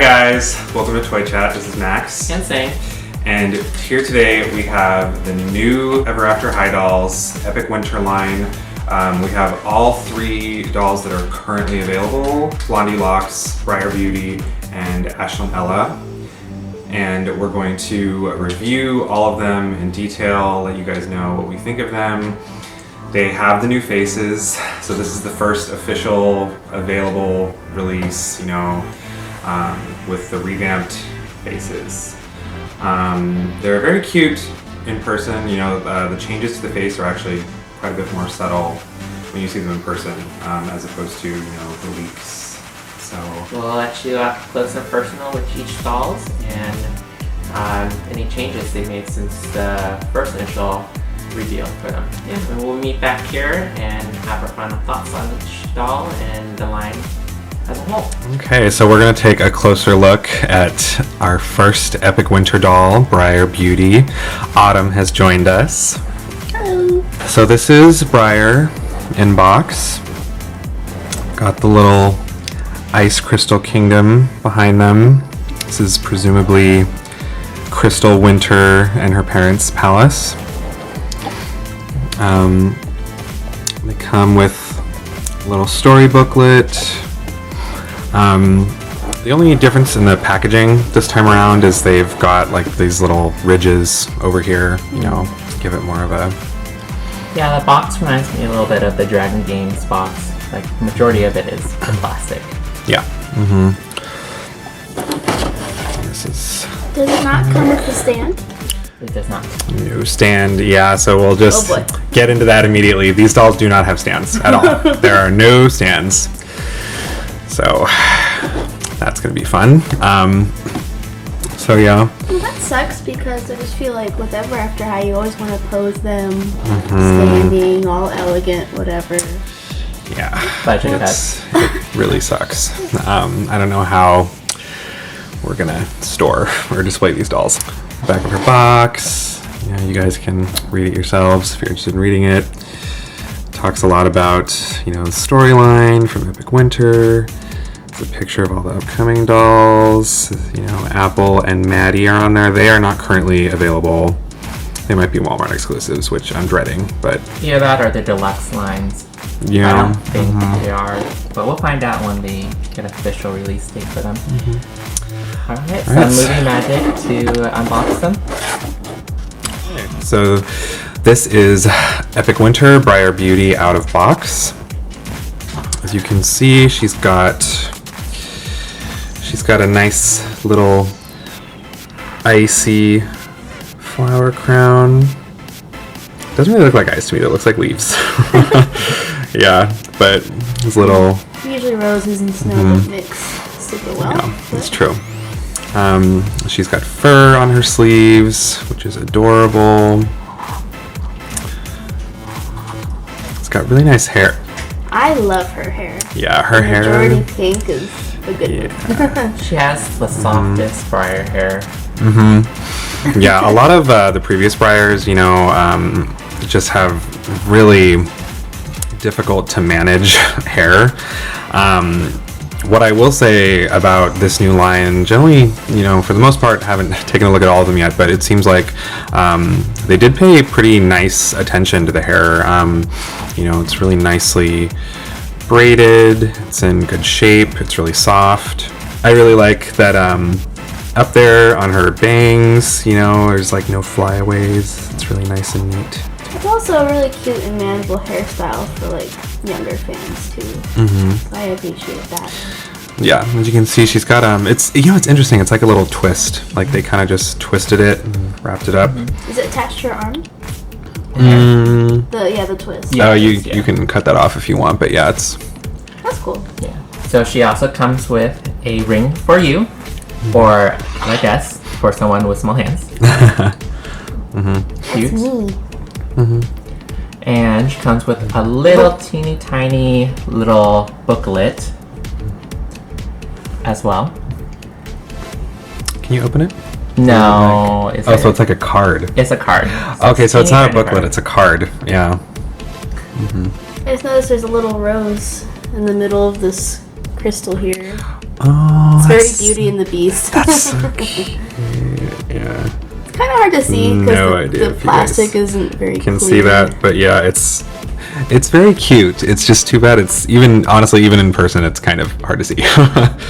guys, welcome to Toy Chat. This is Max. And Zane. And here today we have the new Ever After High dolls, Epic Winter line. We have all three dolls that are currently available, Blondie Locks, Briar Beauty, and Ashlynn Ella. And we're going to review all of them in detail, let you guys know what we think of them. They have the new faces, so this is the first official available release, with the revamped faces. They're very cute in person. The changes to the face are actually quite a bit more subtle when you see them in person, as opposed to the leaks. So we'll let you up close and personal with each dolls and any changes they made since the first initial reveal for them. Yeah, and we'll meet back here and have our final thoughts on each doll and the line as a whole. Okay, so we're going to take a closer look at our first Epic Winter doll, Briar Beauty. Autumn has joined us. Hello. So this is Briar in box. Got the little Ice Crystal Kingdom behind them. This is presumably Crystal Winter and her parents' palace. They come with a little story booklet. The only difference in the packaging this time around is they've got like these little ridges over here, give it more of a... Yeah, the box reminds me a little bit of the Dragon Games box. Like, the majority of it is plastic. Yeah. This is... Does it not come with the stand? It does not. New stand, yeah, so we'll just get into that immediately. These dolls do not have stands at all. There are no stands. So that's going to be fun. So yeah. Well, that sucks because I just feel like with Ever After High, you always want to pose them standing, all elegant, whatever. Yeah. Budget it really sucks. I don't know how we're going to store or display these dolls. Back of her box. You guys can read it yourselves if you're interested in reading it. Talks a lot about, the storyline from Epic Winter. It's a picture of all the upcoming dolls. Apple and Maddie are on there. They are not currently available. They might be Walmart exclusives, which I'm dreading, but... Yeah, that or the deluxe lines. Yeah. I don't think they are, but we'll find out when they get an official release date for them. Alright, so moving magic to unbox them. So this is Epic Winter Briar Beauty out of box. As you can see, she's got a nice little icy flower crown. Doesn't really look like ice to me, it looks like leaves. Yeah, but it's little... Usually roses and snow don't mix super well. Yeah, that's true. She's got fur on her sleeves, which is adorable. It's got really nice hair. I love her hair. Yeah, her hair. Majority pink is a good one. She has the softest Briar hair. Yeah, a lot of the previous Briars, just have really difficult to manage hair. What I will say about this new line, generally, for the most part, haven't taken a look at all of them yet, but it seems like they did pay pretty nice attention to the hair. It's really nicely braided, it's in good shape, it's really soft. I really like that up there on her bangs, there's like no flyaways. It's really nice and neat. It's also a really cute and manageable hairstyle for younger fans too. So I appreciate that. Yeah, as you can see, she's got it's interesting. It's like a little twist. Like they kind of just twisted it and wrapped it up. Is it attached to your arm? The twist. Yeah, you can cut that off if you want, but yeah, that's cool. Yeah. So she also comes with a ring for you, or I guess for someone with small hands. Cute. That's me. And she comes with a little teeny tiny little booklet as well. Can you open it? No. So it's like a card. It's a card. Okay, so it's not a booklet, it's a card. Yeah. I just noticed there's a little rose in the middle of this crystal here. Oh, It's very Beauty and the Beast. That's so cute. Yeah. It's kind of hard to see No because idea the if you guys plastic isn't very Can clear. see that, but yeah, it's very cute. It's just too bad it's honestly even in person it's kind of hard to see.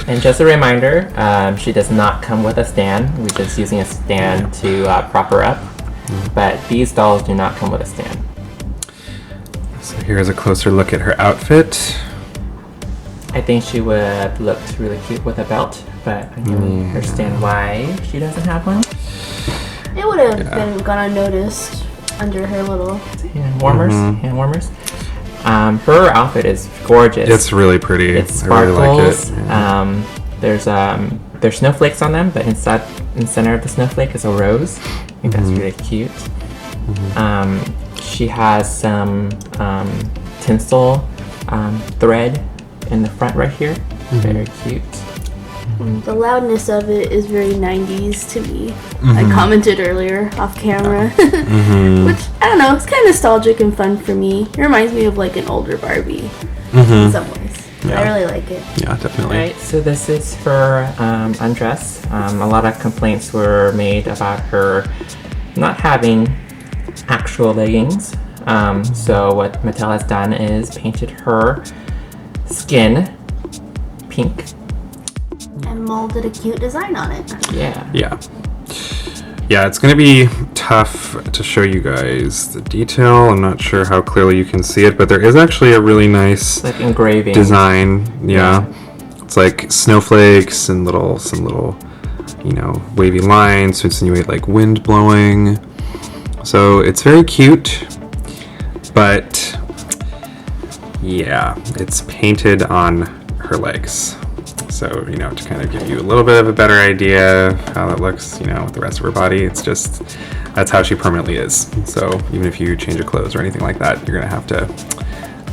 And just a reminder, she does not come with a stand. We're just using a stand to prop her up. But these dolls do not come with a stand. So here's a closer look at her outfit. I think she would look really cute with a belt, but I can understand why she doesn't have one. It would have gone unnoticed under her little. Hand warmers. Her outfit is gorgeous. It's really pretty. It sparkles. I really like it. There's snowflakes on them, but in the center of the snowflake is a rose. I think that's really cute. She has some tinsel thread in the front right here. Very cute. The loudness of it is very 90s to me. I commented earlier off camera. Which, I don't know, it's kind of nostalgic and fun for me. It reminds me of like an older Barbie in some ways. Yeah. I really like it. Yeah, definitely. Alright, so this is her undress. A lot of complaints were made about her not having actual leggings. So what Mattel has done is painted her skin pink. And molded a cute design on it. Yeah. Yeah, it's going to be tough to show you guys the detail. I'm not sure how clearly you can see it, but there is actually a really nice Like engraving design. Yeah. It's like snowflakes and some little, wavy lines to insinuate like wind blowing. So it's very cute, but yeah, it's painted on her legs. So, to kind of give you a little bit of a better idea of how that looks, with the rest of her body, that's how she permanently is. So even if you change her clothes or anything like that, you're going to have to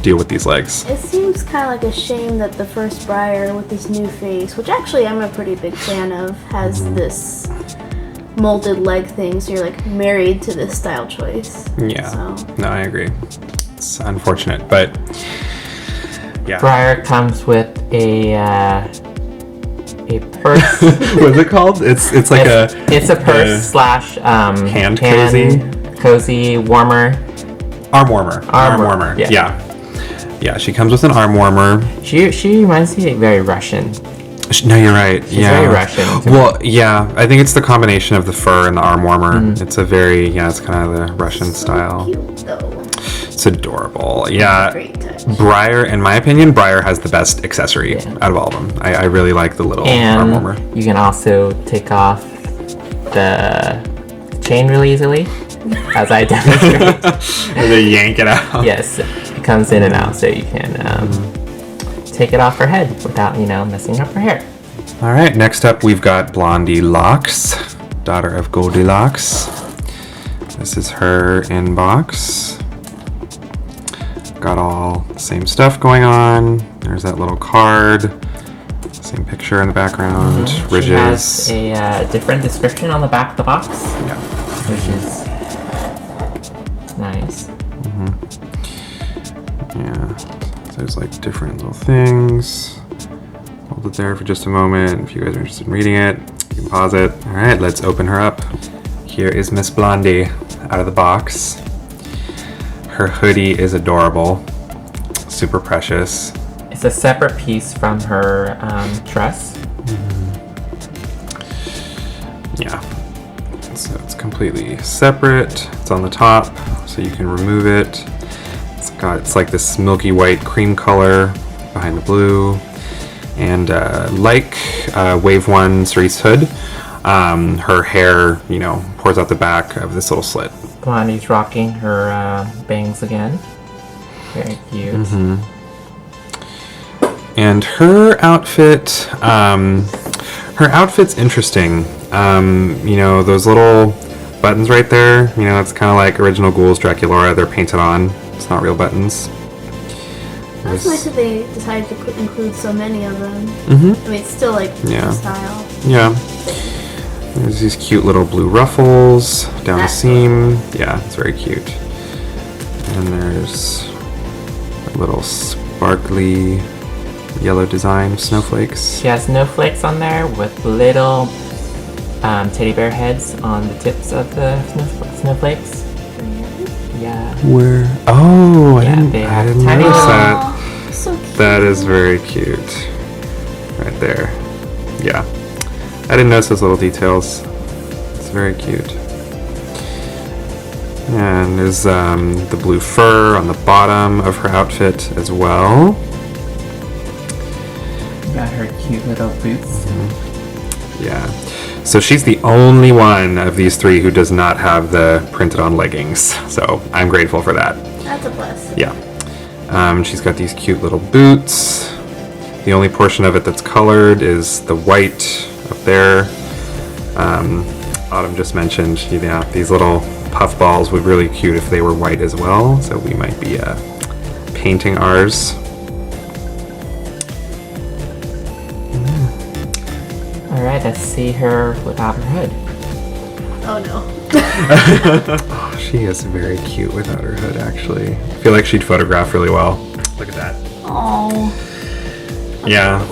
deal with these legs. It seems kind of like a shame that the first Briar with this new face, which actually I'm a pretty big fan of, has this molded leg thing, so you're like married to this style choice. Yeah. So. No, I agree. It's unfortunate, but yeah. Briar comes with a purse. What's it called? It's like it's a purse slash hand cozy warmer. Arm warmer. Yeah. She comes with an arm warmer. She reminds me very Russian. No, you're right. She's very Russian. Well, yeah, I think it's the combination of the fur and the arm warmer. It's it's kind of the Russian style. Cute though. It's adorable. Yeah. Great touch. Briar, in my opinion, Briar has the best accessory out of all of them. I really like the little arm warmer. You can also take off the chain really easily, as I demonstrate. They yank it out. Yes, it comes in and out, so you can take it off her head without, messing up her hair. All right, next up we've got Blondie Locks, daughter of Goldilocks. This is her inbox. Got all the same stuff going on. There's that little card. Same picture in the background. Ridges. She has a different description on the back of the box. Yeah. Which is nice. Yeah. So there's like different little things. Hold it there for just a moment. If you guys are interested in reading it, you can pause it. All right, let's open her up. Here is Miss Blondie out of the box. Her hoodie is adorable, super precious. It's a separate piece from her dress. Yeah, so it's completely separate. It's on the top, so you can remove it. It's like this milky white cream color behind the blue. And like Wave 1 Cerise hood, her hair, pours out the back of this little slit. Blondie's rocking her bangs again. Very cute. And her outfit's interesting. Those little buttons right there, it's kind of like original Ghouls Draculaura. They're painted on. It's not real buttons. That's nice that they decided to include so many of them. I mean, it's still like the style. Yeah. There's these cute little blue ruffles down the seam. Yeah, it's very cute. And there's a little sparkly yellow design, snowflakes. She has snowflakes on there with little teddy bear heads on the tips of the snowflakes. Yeah. Where? Oh, Yeah, I they have didn't tiny notice little- that. Aw, so cute. That is very cute. Right there. Yeah. I didn't notice those little details. It's very cute. And there's the blue fur on the bottom of her outfit as well. Got her cute little boots. Yeah. So she's the only one of these three who does not have the printed on leggings. So I'm grateful for that. That's a plus. Yeah. She's got these cute little boots. The only portion of it that's colored is the white up there. Autumn just mentioned, yeah, these little puff balls would be really cute if they were white as well. So we might be painting ours. Alright, let's see her without her hood. Oh no. Oh, she is very cute without her hood, actually. I feel like she'd photograph really well. Look at that. Oh. Yeah.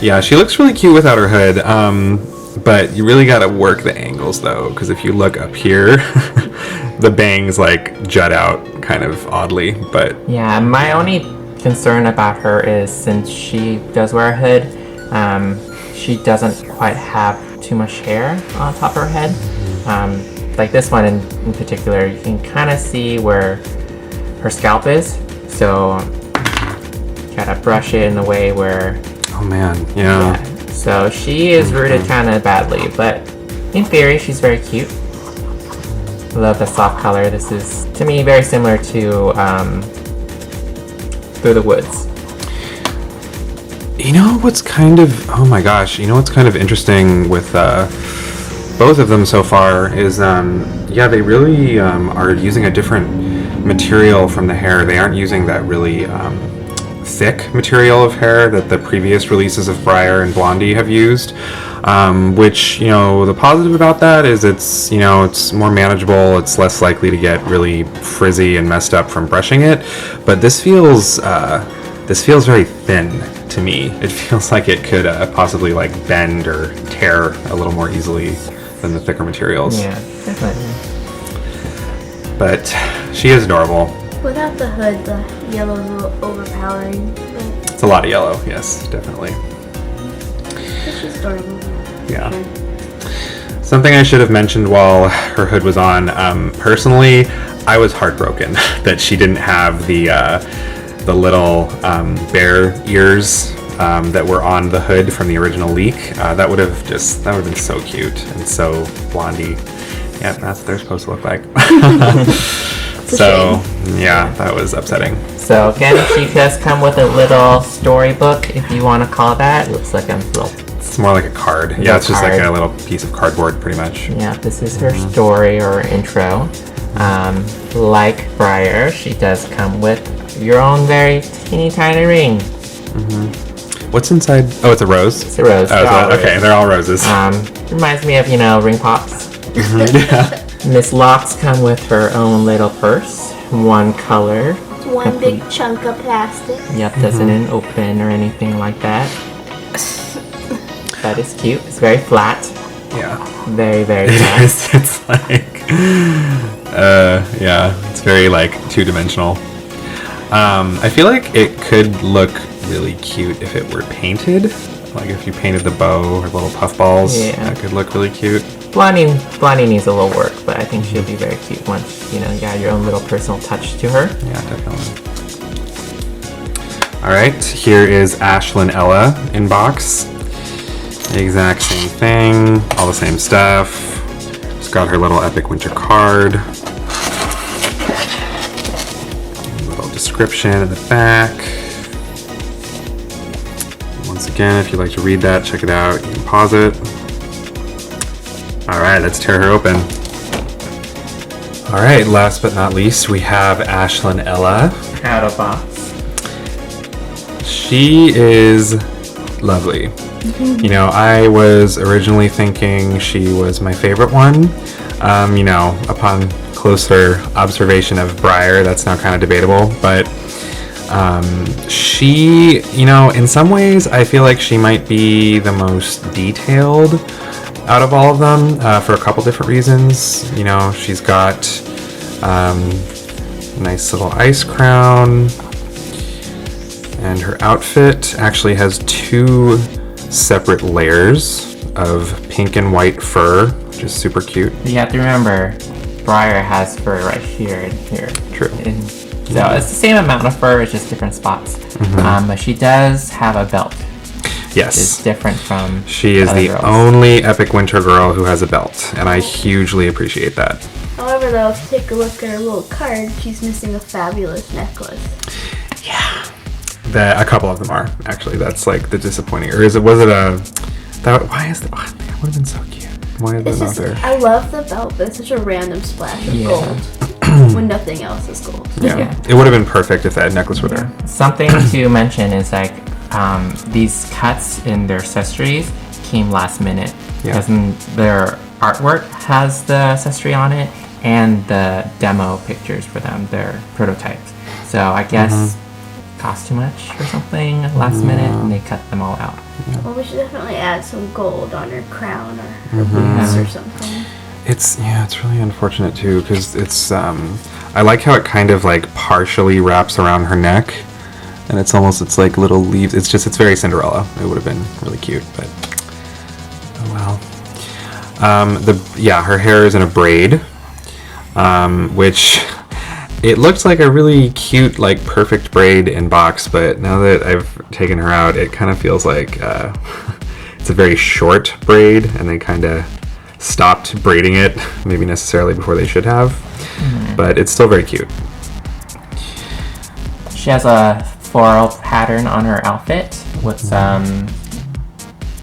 Yeah, she looks really cute without her hood. But you really gotta work the angles though, because if you look up here, the bangs like jut out kind of oddly. But Yeah, my only concern about her is since she does wear a hood, she doesn't quite have too much hair on top of her head. Like this one in particular, you can kind of see where her scalp is. So gotta brush it in a way where, oh man, yeah. So she is rooted kind of badly, but in theory, she's very cute. I love the soft color. This is, to me, very similar to Through the Woods. You know what's kind of, oh my gosh, you know what's kind of interesting with both of them so far is, yeah, they really are using a different material from the hair. They aren't using that really thick material of hair that the previous releases of Briar and Blondie have used, which, you know, the positive about that is it's, you know, it's more manageable, it's less likely to get really frizzy and messed up from brushing it, but this feels very thin to me. It feels like it could possibly like bend or tear a little more easily than the thicker materials. Yeah, definitely. But she is adorable. Without the hood, the yellow's a little overpowering. But It's a lot of yellow, yes, definitely. she's adorable. Yeah. Sure. Something I should have mentioned while her hood was on, personally, I was heartbroken that she didn't have the little bear ears that were on the hood from the original leak. That would have been so cute and so Blondie. Yeah, that's what they're supposed to look like. So, yeah, that was upsetting. So again, she does come with a little storybook, if you want to call that. It looks like a little. It's more like a card. Yeah, it's just like a little piece of cardboard, pretty much. Yeah, this is her story or intro. Like Briar, she does come with your own very teeny tiny ring. What's inside? Oh, it's a rose. It's a rose. Okay, they're all roses. Reminds me of, ring pops. Yeah. Miss Locks come with her own little purse, one color. It's one big chunk of plastic. Yep, doesn't open or anything like that. That is cute. It's very flat. Yeah. Very, very It flat. is. It's like, yeah, it's very like two-dimensional. I feel like it could look really cute if it were painted. Like if you painted the bow or little puff balls, Yeah. that could look really cute. Blondie needs a little work, but I think she'll be very cute once, you add your own little personal touch to her. Yeah, definitely. All right, here is Ashlynn Ella in box. The exact same thing, all the same stuff. Just got her little epic winter card. Little description in the back. Once again, if you'd like to read that, check it out. You can pause it. All right, let's tear her open. All right, last but not least, we have Ashlynn Ella. Out of box. She is lovely. I was originally thinking she was my favorite one. Upon closer observation of Briar, that's now kind of debatable, but She, you know, in some ways, I feel like she might be the most detailed out of all of them for a couple different reasons. You know, she's got nice little ice crown, and her outfit actually has 2 separate layers of pink and white fur, which is super cute. You have to remember, Briar has fur right here and here. True. So it's the same amount of fur, it's just different spots. But she does have a belt. Yes. Which is different from She is other the girls. only Epic Winter girl who has a belt, and I hugely appreciate that. However, though, if you take a look at her little card, she's missing a fabulous necklace. Yeah. A couple of them are, actually. That's like the disappointing. Or was it a... why is that? That would have been so cute. Why is It's that not just, there? I love the belt, but it's such a random splash of Yeah. gold when nothing else is gold. Yeah. It would have been perfect if that necklace were there. Something to mention is like these cuts in their accessories came last minute because their artwork has the accessory on it and the demo pictures for them, their prototypes. So I guess cost too much or something last minute and they cut them all out. Well, we should definitely add some gold on her crown or her boots or something. It's really unfortunate too, because it's I like how it kind of like partially wraps around her neck, and it's like little leaves. It's very Cinderella. It would have been really cute, but oh well. Her hair is in a braid, which it looks like a really cute, like perfect braid in box, but now that I've taken her out, it kind of feels like it's a very short braid, and they kind of stopped braiding it, maybe necessarily before they should have, but it's still very cute. She has a floral pattern on her outfit with some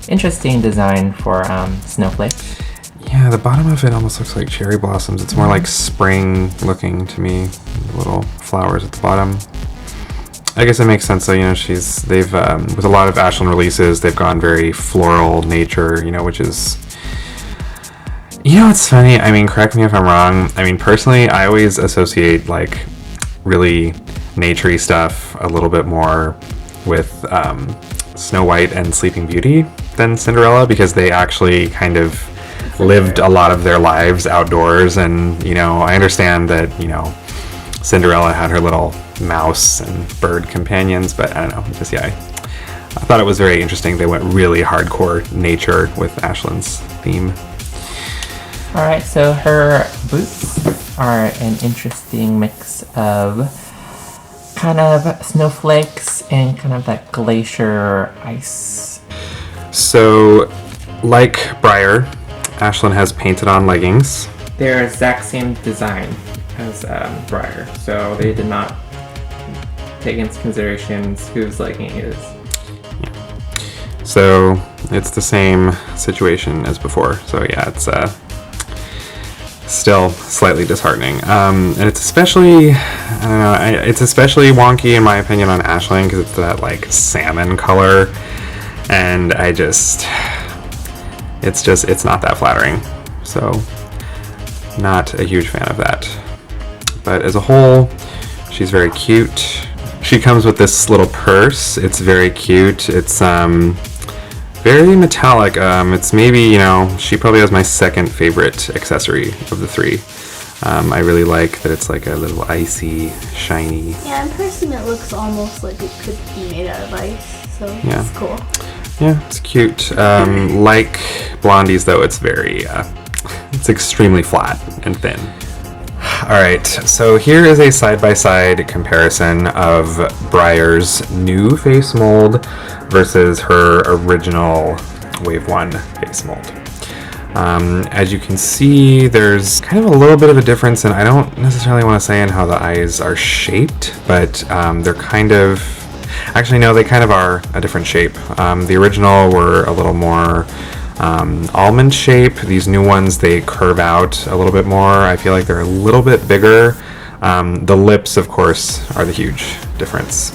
interesting design for snowflakes. Yeah, the bottom of it almost looks like cherry blossoms. It's more like spring looking to me. Little flowers at the bottom. I guess it makes sense though, you know, they've with a lot of Ashlynn releases, they've gone very floral nature, you know, which is, you know, it's funny. I mean, correct me if I'm wrong. I mean, personally, I always associate like really naturey stuff a little bit more with Snow White and Sleeping Beauty than Cinderella, because they actually kind of lived a lot of their lives outdoors. And, you know, I understand that, you know, Cinderella had her little mouse and bird companions, but I don't know, just I thought it was very interesting. They went really hardcore nature with Ashlynn's theme. Alright, so her boots are an interesting mix of kind of snowflakes and kind of that glacier ice. So, like Briar, Ashlynn has painted on leggings. They're exact same design as Briar, so they did not take into consideration whose legging it is. So it's the same situation as before. So yeah, it's still slightly disheartening. And it's especially, I don't know, it's especially wonky in my opinion on Ashlynn because it's that like salmon color, and it's not that flattering. So not a huge fan of that. But as a whole, she's very cute. She comes with this little purse. It's very cute. It's very metallic. It's maybe, you know, she probably has my second favorite accessory of the three. I really like that it's like a little icy, shiny. Yeah, in person it looks almost like it could be made out of ice, so Yeah. it's cool. Yeah, it's cute. Like Blondie's though, it's very, it's extremely flat and thin. Alright, so here is a side-by-side comparison of Briar's new face mold versus her original Wave 1 face mold. As you can see, there's kind of a little bit of a difference, and I don't necessarily want to say in how the eyes are shaped, but they're kind of... Actually, no, they kind of are a different shape. The original were a little more almond shape. These new ones, they curve out a little bit more. I feel like they're a little bit bigger. The lips, of course, are the huge difference.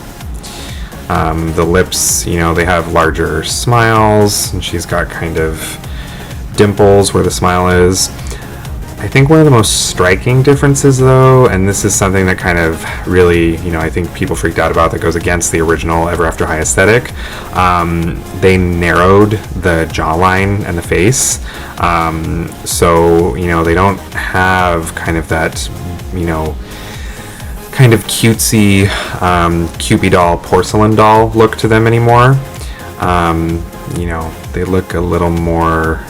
The lips, you know, they have larger smiles, and she's got kind of dimples where the smile is. I think one of the most striking differences, though, and this is something that kind of really, I think people freaked out about, that goes against the original Ever After High aesthetic. They narrowed the jawline and the face. So, they don't have kind of that, kind of cutesy Cupid doll, porcelain doll look to them anymore. They look a little more,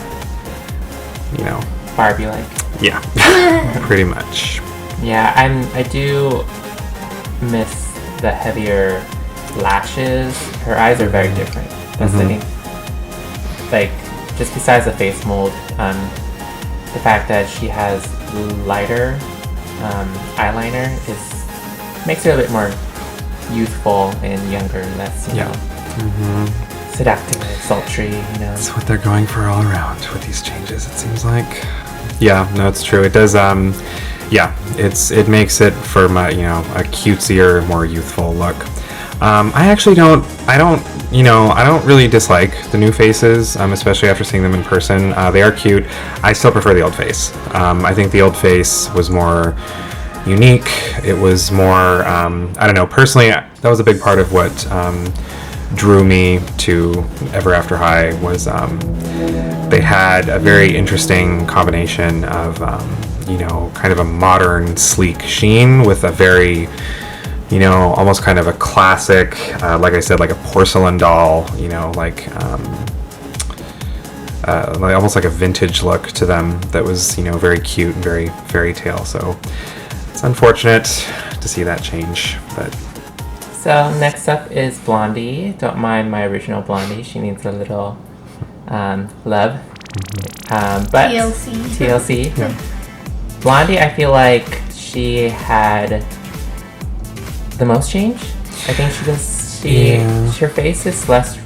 Barbie-like. Yeah, pretty much. Yeah, I do miss the heavier lashes. Her eyes are very different. That's the thing. Like, just besides the face mold, the fact that she has lighter eyeliner makes her a bit more youthful and younger, less seductive and sultry. That's what they're going for all around with these changes, it seems like. Yeah, no, it's true. It does. It makes it for my, a cutesier, more youthful look. I don't really dislike the new faces, especially after seeing them in person. They are cute. I still prefer the old face. I think the old face was more unique. It was more, I don't know, personally, that was a big part of what drew me to Ever After High was they had a very interesting combination of kind of a modern sleek sheen with a very almost kind of a classic, like I said, like a porcelain doll, almost like a vintage look to them that was very cute and very fairy tale. So it's unfortunate to see that change, but so next up is Blondie. Don't mind my original Blondie. She needs a little love. But TLC. Yeah. Blondie, I feel like she had the most change. I think her face is less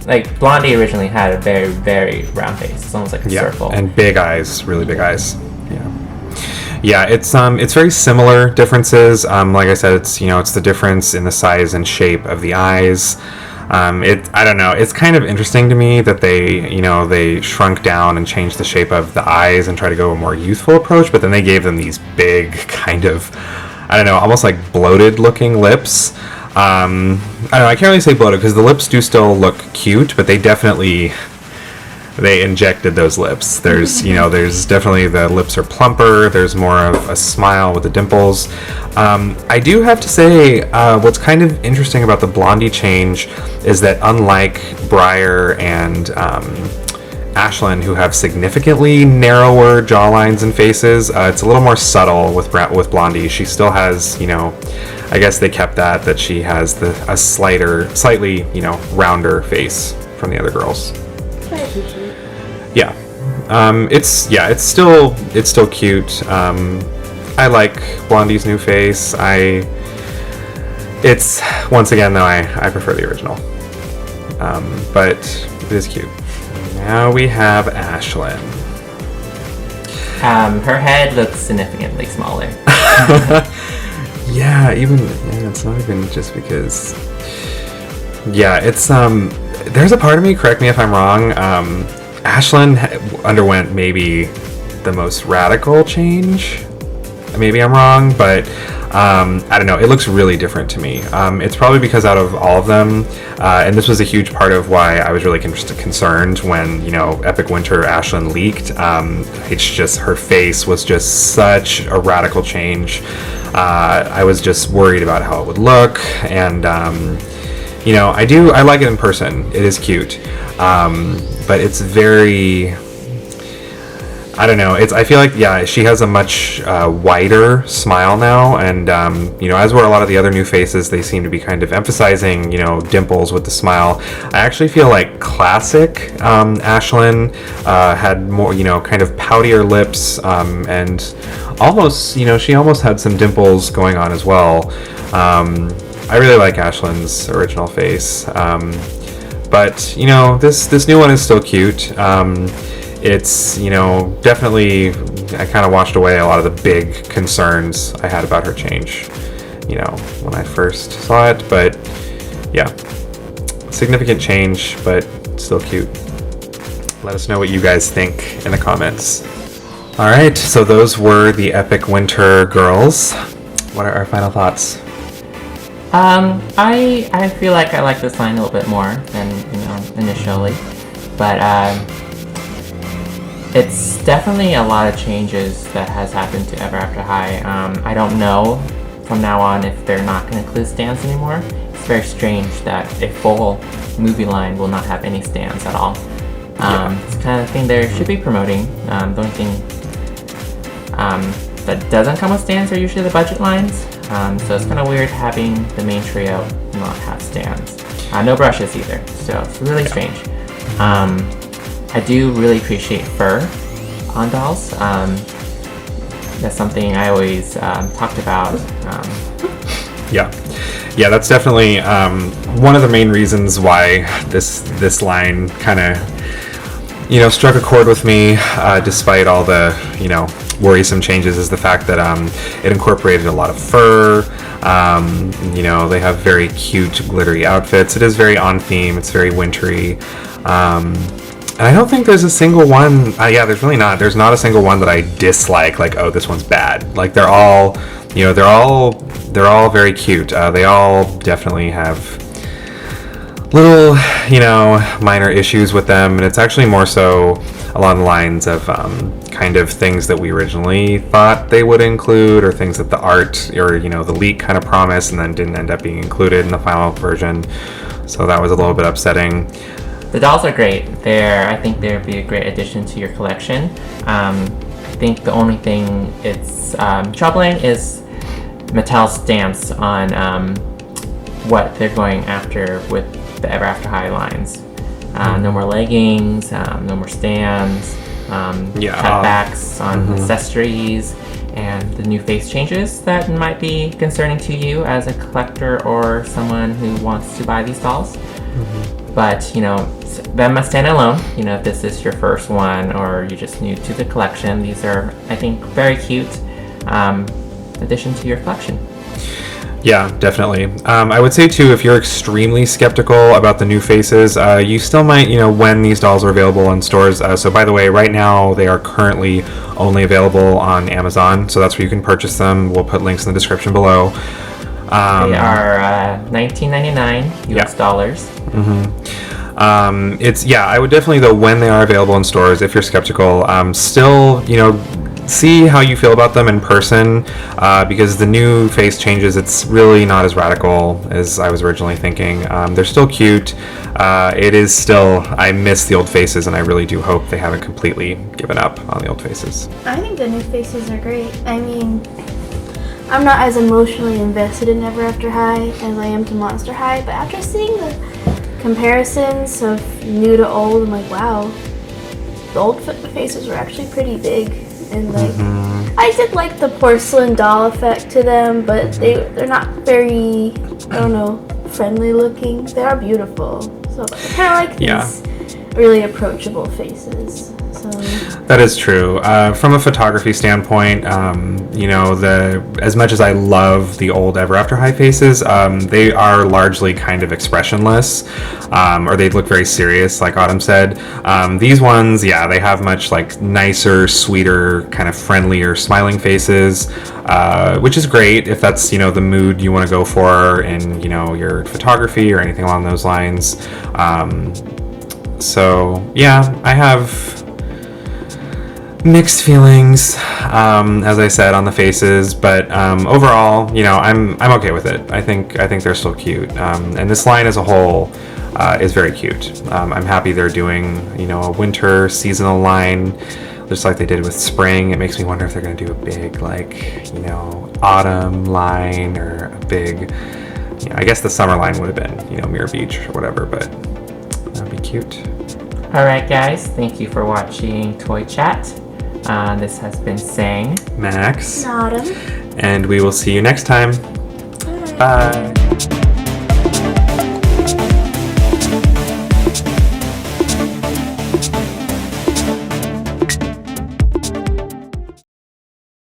like Blondie originally had a very, very round face. It's almost like a circle. And big eyes, really big eyes. Yeah, it's very similar differences. Like I said, it's the difference in the size and shape of the eyes. I don't know. It's kind of interesting to me that they shrunk down and changed the shape of the eyes and try to go a more youthful approach, but then they gave them these big kind of, I don't know, almost like bloated looking lips. I don't know. I can't really say bloated because the lips do still look cute, but they injected those lips. There's definitely, the lips are plumper. There's more of a smile with the dimples. I do have to say, what's kind of interesting about the Blondie change is that unlike Briar and Ashlynn, who have significantly narrower jawlines and faces, it's a little more subtle with Blondie. She still has, I guess they kept that she has a slightly, rounder face from the other girls. I appreciate it. Yeah. It's still cute. I like Blondie's new face. It's once again though, I prefer the original. But it is cute. Now we have Ashlynn. Her head looks significantly smaller. Yeah, it's not even just because. Yeah, it's there's a part of me, correct me if I'm wrong, Ashlynn underwent maybe the most radical change. Maybe I'm wrong, but I don't know. It looks really different to me. It's probably because out of all of them, and this was a huge part of why I was really concerned when, Epic Winter Ashlynn leaked. It's just, her face was just such a radical change. I was just worried about how it would look, and I like it in person. It is cute. But it's very, I don't know. I feel like, she has a much wider smile now, and as were a lot of the other new faces, they seem to be kind of emphasizing, dimples with the smile. I actually feel like classic Ashlynn had more, kind of poutier lips, and almost, she almost had some dimples going on as well. I really like Ashlynn's original face, but this new one is still cute. It's definitely, I kind of washed away a lot of the big concerns I had about her change, when I first saw it. But yeah, significant change, but still cute. Let us know what you guys think in the comments. All right, so those were the Epic Winter girls. What are our final thoughts? I feel like I like this line a little bit more than initially, but it's definitely a lot of changes that has happened to Ever After High. I don't know from now on if they're not going to include stands anymore. It's very strange that a full movie line will not have any stands at all. It's the kind of thing they should be promoting. The only thing that doesn't come with stands are usually the budget lines. So it's kind of weird having the main trio not have stands. No brushes either, so it's really strange. I do really appreciate fur on dolls. That's something I always talked about. Yeah, that's definitely one of the main reasons why this line kind of struck a chord with me, despite all the worrisome changes, is the fact that it incorporated a lot of fur. They have very cute glittery outfits. It is very on theme. It's very wintry. And I don't think there's a single one. There's really not. There's not a single one that I dislike. Like, oh, this one's bad. Like, they're all very cute. They all definitely have little, minor issues with them, and it's actually more so along the lines of kind of things that we originally thought they would include, or things that the art or the leak kind of promised and then didn't end up being included in the final version. So that was a little bit upsetting. The dolls are great. I think they'd be a great addition to your collection. I think the only thing it's troubling is Mattel's stance on what they're going after with the Ever After High lines. No more leggings, no more stands, cutbacks on accessories, and the new face changes that might be concerning to you as a collector or someone who wants to buy these dolls. But them must stand alone. If this is your first one or you're just new to the collection, these are, I think, very cute addition to your collection. Yeah, definitely. I would say too, if you're extremely skeptical about the new faces, you still might, when these dolls are available in stores. So by the way, right now they are currently only available on Amazon, so that's where you can purchase them. We'll put links in the description below. They are $19.99 US dollars. I would definitely, though, when they are available in stores, if you're skeptical, still, see how you feel about them in person, because the new face changes, it's really not as radical as I was originally thinking. They're still cute. It is still, I miss the old faces, and I really do hope they haven't completely given up on the old faces. I think the new faces are great. I mean, I'm not as emotionally invested in Ever After High as I am to Monster High, but after seeing the comparisons of new to old, I'm like, wow, the old faces were actually pretty big. And I did like the porcelain doll effect to them, but they're not very, friendly looking. They are beautiful. So I kind of like these really approachable faces. So that is true. From a photography standpoint, as much as I love the old Ever After High faces, they are largely kind of expressionless, or they look very serious, like Autumn said. These ones, they have much nicer, sweeter, kind of friendlier, smiling faces, which is great if that's the mood you want to go for in your photography or anything along those lines. I have mixed feelings, as I said, on the faces, but overall, I'm okay with it. I think they're still cute, and this line as a whole is very cute. I'm happy they're doing a winter seasonal line, just like they did with spring. It makes me wonder if they're going to do a big autumn line, or a big, I guess the summer line would have been Mirror Beach or whatever, but that'd be cute. All right, guys, thank you for watching Toy Chat. This has been Sang, Max, Autumn, and we will see you next time. Bye.